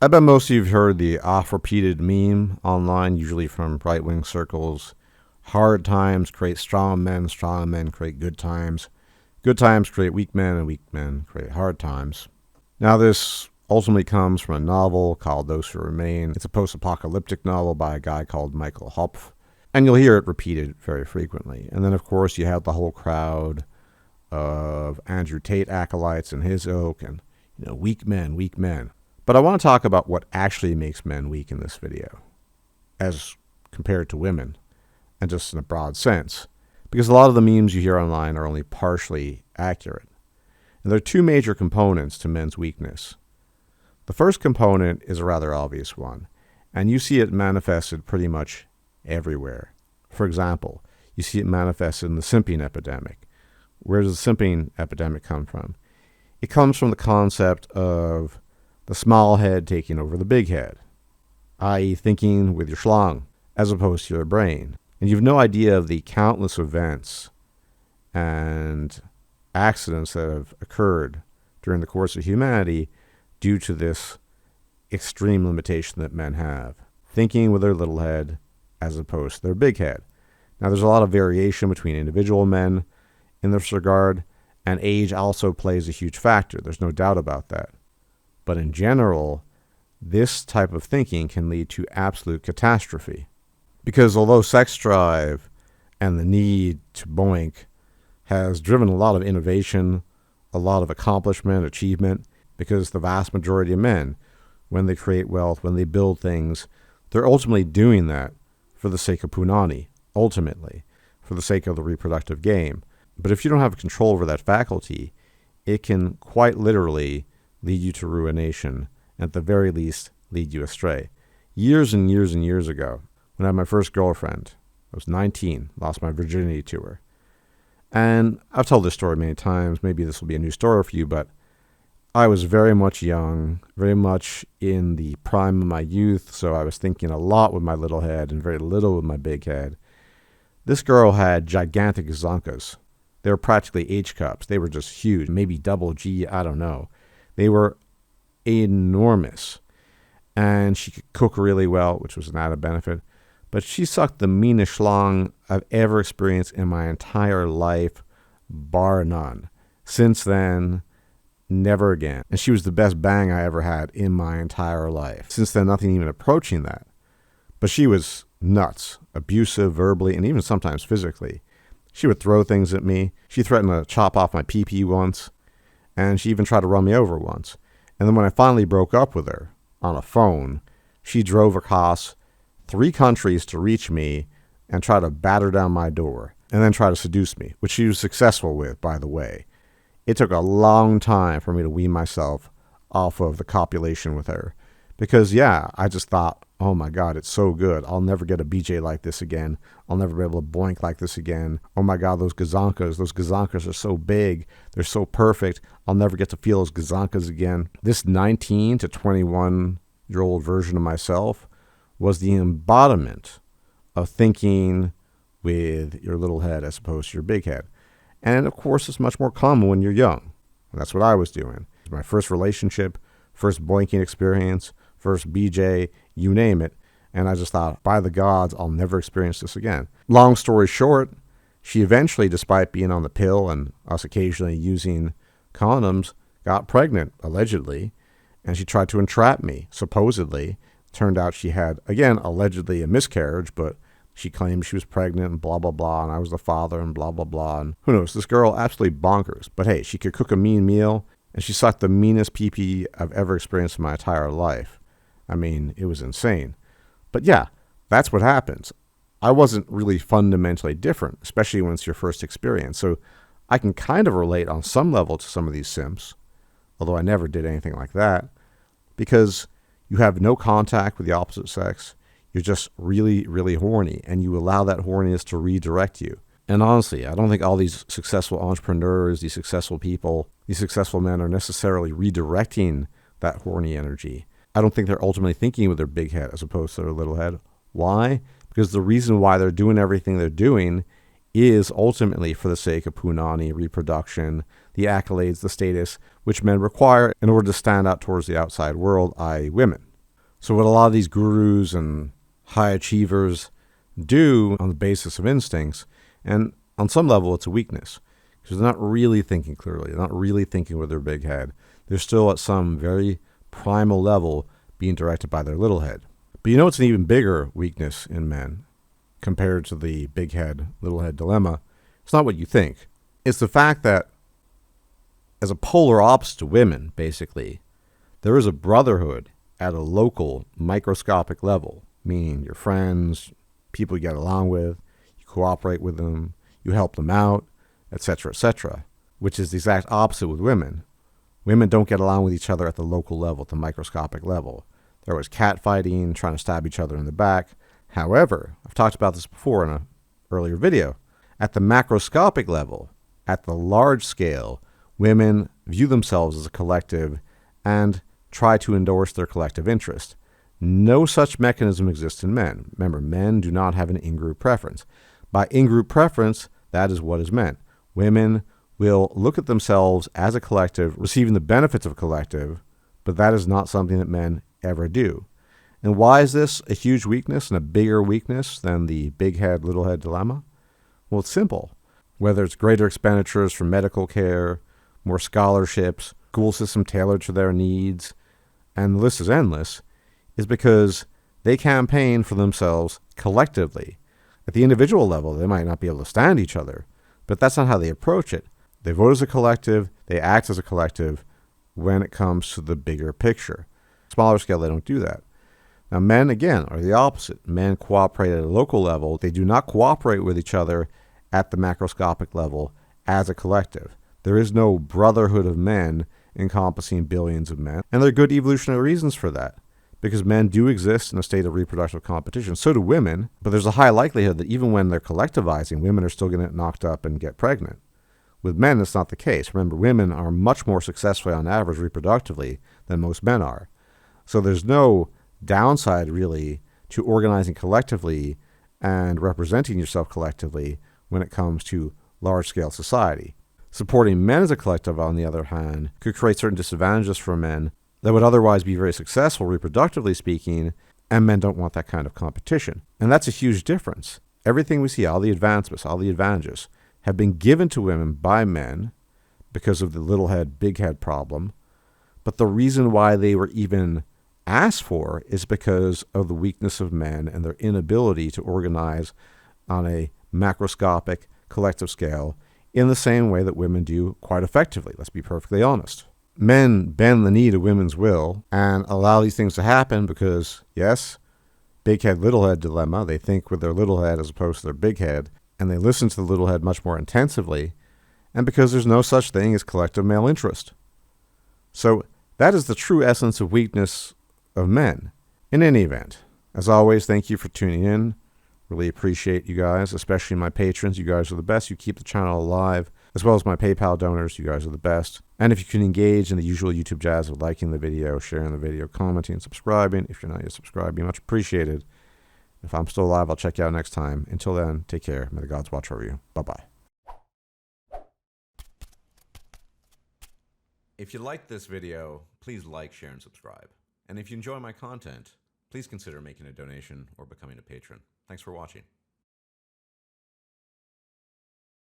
I bet most of you have heard the oft-repeated meme online, usually from right-wing circles. Hard times create strong men create good times create weak men, and weak men create hard times. Now, this ultimately comes from a novel called Those Who Remain. It's a post-apocalyptic novel by a guy called Michael Hopf, and you'll hear it repeated very frequently. And then, of course, you have the whole crowd of Andrew Tate acolytes and his ilk, and, weak men, weak men. But I want to talk about what actually makes men weak in this video, as compared to women, and just in a broad sense, because a lot of the memes you hear online are only partially accurate. And there are two major components to men's weakness. The first component is a rather obvious one, and you see it manifested pretty much everywhere. For example, you see it manifested in the simping epidemic. Where does the simping epidemic come from? It comes from the concept of the small head taking over the big head, i.e. thinking with your schlong as opposed to your brain. And you have no idea of the countless events and accidents that have occurred during the course of humanity due to this extreme limitation that men have, thinking with their little head as opposed to their big head. Now, there's a lot of variation between individual men in this regard, and age also plays a huge factor. There's no doubt about that. But in general, this type of thinking can lead to absolute catastrophe. Because although sex drive and the need to boink has driven a lot of innovation, a lot of accomplishment, achievement, because the vast majority of men, when they create wealth, when they build things, they're ultimately doing that for the sake of punani, ultimately, for the sake of the reproductive game. But if you don't have control over that faculty, it can quite literally lead you to ruination, and at the very least, lead you astray. Years and years and years ago, when I had my first girlfriend, I was 19, lost my virginity to her. And I've told this story many times, maybe this will be a new story for you, but I was very much young, very much in the prime of my youth, so I was thinking a lot with my little head and very little with my big head. This girl had gigantic gazonkas. They were practically H-cups. They were just huge, maybe double G, I don't know. They were enormous. And she could cook really well, which was an added benefit. But she sucked the meanest schlong I've ever experienced in my entire life, bar none. Since then, never again. And she was the best bang I ever had in my entire life. Since then, nothing even approaching that. But she was nuts, abusive verbally, and even sometimes physically. She would throw things at me. She threatened to chop off my pee-pee once. And she even tried to run me over once. And then when I finally broke up with her on a phone, she drove across 3 countries to reach me and try to batter down my door and then try to seduce me, which she was successful with, by the way. It took a long time for me to wean myself off of the copulation with her because, I just thought, oh my God, it's so good. I'll never get a BJ like this again. I'll never be able to boink like this again. Oh my God, those gazonkas are so big. They're so perfect. I'll never get to feel those gazonkas again. This 19 to 21-year-old version of myself was the embodiment of thinking with your little head as opposed to your big head. And of course, it's much more common when you're young. And that's what I was doing. My first relationship, first boinking experience, first BJ, you name it. And I just thought, by the gods, I'll never experience this again. Long story short, she eventually, despite being on the pill and us occasionally using condoms, got pregnant, allegedly. And she tried to entrap me, supposedly. Turned out she had, again, allegedly a miscarriage, but she claimed she was pregnant and blah, blah, blah, and I was the father and blah, blah, blah. And who knows, this girl absolutely bonkers. But hey, she could cook a mean meal, and she sucked the meanest pee-pee I've ever experienced in my entire life. I mean, it was insane. But that's what happens. I wasn't really fundamentally different, especially when it's your first experience. So I can kind of relate on some level to some of these simps, although I never did anything like that, because you have no contact with the opposite sex. You're just really, really horny, and you allow that horniness to redirect you. And honestly, I don't think all these successful entrepreneurs, these successful people, these successful men are necessarily redirecting that horny energy. I don't think they're ultimately thinking with their big head as opposed to their little head. Why? Because the reason why they're doing everything they're doing is ultimately for the sake of punani, reproduction, the accolades, the status, which men require in order to stand out towards the outside world, i.e. women. So what a lot of these gurus and high achievers do on the basis of instincts, and on some level it's a weakness, because they're not really thinking clearly. They're not really thinking with their big head. They're still at some very primal level being directed by their little head. But you know it's an even bigger weakness in men compared to the big head, little head dilemma? It's not what you think. It's the fact that as a polar opposite to women, basically, there is a brotherhood at a local microscopic level, meaning your friends, people you get along with, you cooperate with them, you help them out, etc., which is the exact opposite with women. Women don't get along with each other at the local level, at the microscopic level. There was catfighting, trying to stab each other in the back. However, I've talked about this before in an earlier video. At the macroscopic level, at the large scale, women view themselves as a collective and try to endorse their collective interest. No such mechanism exists in men. Remember, men do not have an in-group preference. By in-group preference, that is what is meant. Women will look at themselves as a collective, receiving the benefits of a collective, but that is not something that men ever do. And why is this a huge weakness and a bigger weakness than the big head, little head dilemma? Well, it's simple. Whether it's greater expenditures for medical care, more scholarships, school system tailored to their needs, and the list is endless, is because they campaign for themselves collectively. At the individual level, they might not be able to stand each other, but that's not how they approach it. They vote as a collective, they act as a collective when it comes to the bigger picture. Smaller scale, they don't do that. Now, men, again, are the opposite. Men cooperate at a local level. They do not cooperate with each other at the macroscopic level as a collective. There is no brotherhood of men encompassing billions of men. And there are good evolutionary reasons for that, because men do exist in a state of reproductive competition. So do women, but there's a high likelihood that even when they're collectivizing, women are still going to get knocked up and get pregnant. With men, that's not the case. Remember, women are much more successful on average reproductively than most men are. So there's no downside, really, to organizing collectively and representing yourself collectively when it comes to large-scale society. Supporting men as a collective, on the other hand, could create certain disadvantages for men that would otherwise be very successful, reproductively speaking, and men don't want that kind of competition. And that's a huge difference. Everything we see, all the advancements, all the advantages, have been given to women by men because of the little head, big head problem. But the reason why they were even asked for is because of the weakness of men and their inability to organize on a macroscopic collective scale in the same way that women do quite effectively. Let's be perfectly honest. Men bend the knee to women's will and allow these things to happen because, yes, big head, little head dilemma. They think with their little head as opposed to their big head, and they listen to the little head much more intensively, and because there's no such thing as collective male interest. So that is the true essence of weakness of men. In any event, as always, thank you for tuning in. Really appreciate you guys, especially my patrons. You guys are the best. You keep the channel alive, as well as my PayPal donors. You guys are the best. And if you can engage in the usual YouTube jazz of liking the video, sharing the video, commenting, subscribing. If you're not yet subscribed, be much appreciated. If I'm still alive, I'll check you out next time. Until then, take care. May the gods watch over you. Bye-bye. If you liked this video, please like, share, and subscribe. And if you enjoy my content, please consider making a donation or becoming a patron. Thanks for watching.